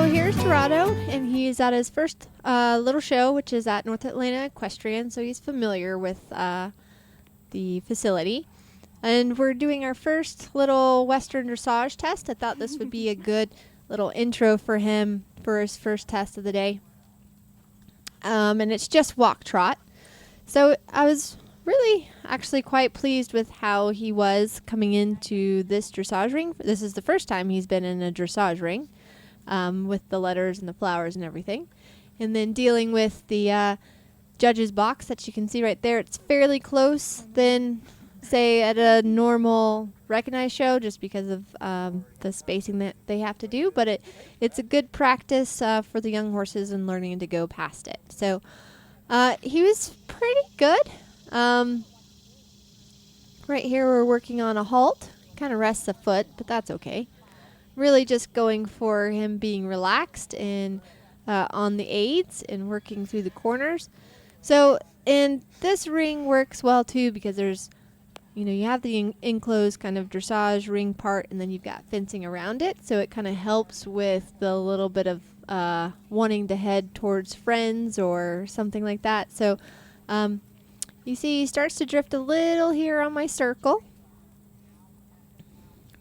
here's Dorado, and he's at his first little show, which is at North Atlanta Equestrian, so he's familiar with the facility. And we're doing our first little Western dressage test. I thought this would be a good little intro for him for his first test of the day. And it's just walk trot. So I was really actually quite pleased with how he was coming into this dressage ring. This is the first time he's been in a dressage ring. With the letters and the flowers and everything. And then dealing with the judge's box that you can see right there. It's fairly close than, say, at a normal recognized show just because of the spacing that they have to do. But it's a good practice for the young horses and learning to go past it. So he was pretty good. Right here we're working on a halt. Kind of rests a foot, but that's okay. Really just going for him being relaxed and on the aids and working through the corners. So, and this ring works well too because there's, you have the enclosed kind of dressage ring part and then you've got fencing around it. So it kind of helps with the little bit of wanting to head towards friends or something like that. So you see he starts to drift a little here on my circle.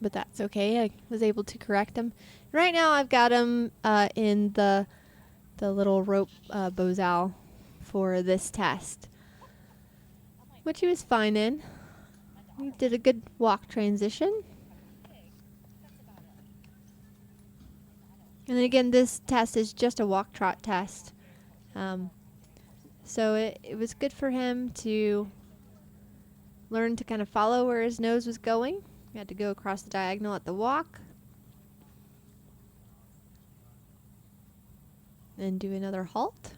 But that's okay. I was able to correct him. Right now I've got him in the little rope bozal for this test, which he was fine in. He did a good walk transition. And then again, this test is just a walk trot test. So it was good for him to learn to kind of follow where his nose was going. We had to go across the diagonal at the walk. Then do another halt.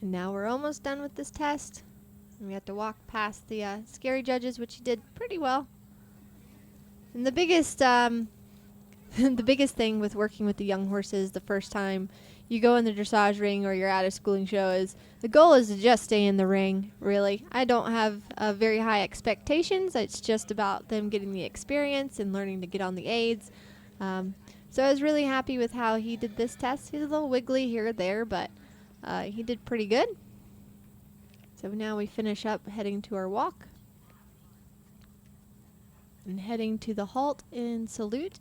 And now we're almost done with this test. And we have to walk past the scary judges, which he did pretty well. And the biggest the biggest thing with working with the young horses the first time you go in the dressage ring or you're at a schooling show is the goal is to just stay in the ring, really. I don't have very high expectations. It's just about them getting the experience and learning to get on the aids. So I was really happy with how he did this test. He's a little wiggly here or there, but he did pretty good. So now we finish up heading to our walk and heading to the halt and salute.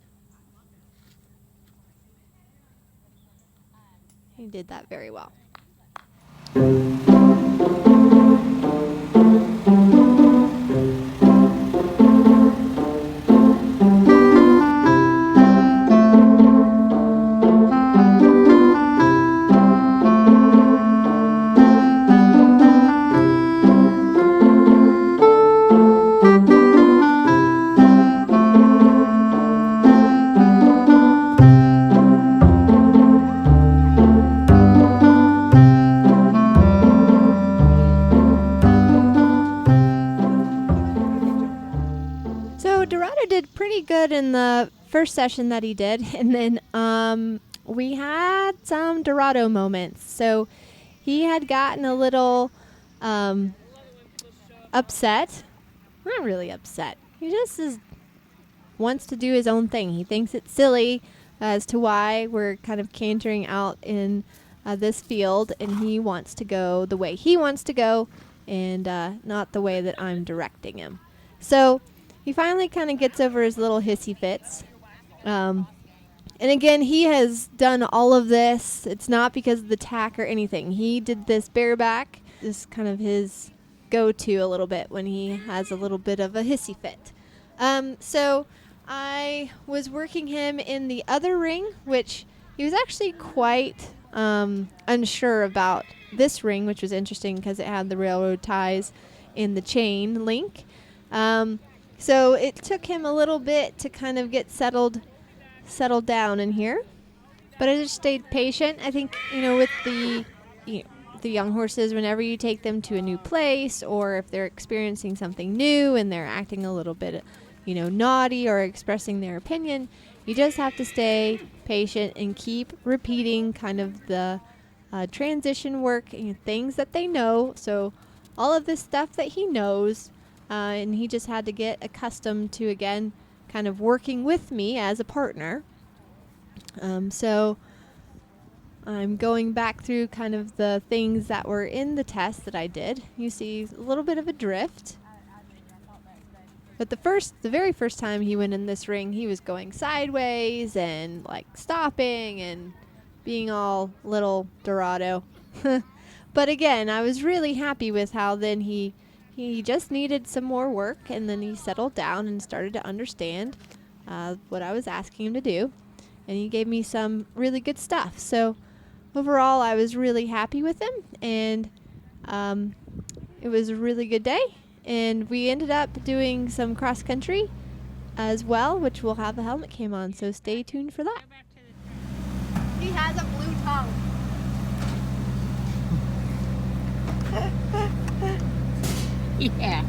He did that very well. Did pretty good in the first session that he did, and then we had some Dorado moments. So he had gotten a little upset. Not really upset. He just wants to do his own thing. He thinks it's silly as to why we're kind of cantering out in this field, and he wants to go the way he wants to go and not the way that I'm directing him. So he finally kind of gets over his little hissy fits. And again, he has done all of this. It's not because of the tack or anything. He did this bareback. This is kind of his go-to a little bit when he has a little bit of a hissy fit. So I was working him in the other ring, which he was actually quite unsure about this ring, which was interesting because it had the railroad ties in the chain link. So it took him a little bit to kind of get settled down in here, but I just stayed patient. I think, with the young horses, whenever you take them to a new place or if they're experiencing something new and they're acting a little bit, naughty or expressing their opinion, you just have to stay patient and keep repeating kind of the transition work and things that they know. So all of this stuff that he knows, and he just had to get accustomed to, again, kind of working with me as a partner. So I'm going back through kind of the things that were in the test that I did. You see a little bit of a drift. But the very first time he went in this ring, he was going sideways and like stopping and being all little Dorado. But again, I was really happy with how then he just needed some more work, and then he settled down and started to understand what I was asking him to do. And he gave me some really good stuff. So overall, I was really happy with him, and it was a really good day. And we ended up doing some cross country as well, which will have a helmet cam on, so stay tuned for that. He has a blue tongue. Yeah.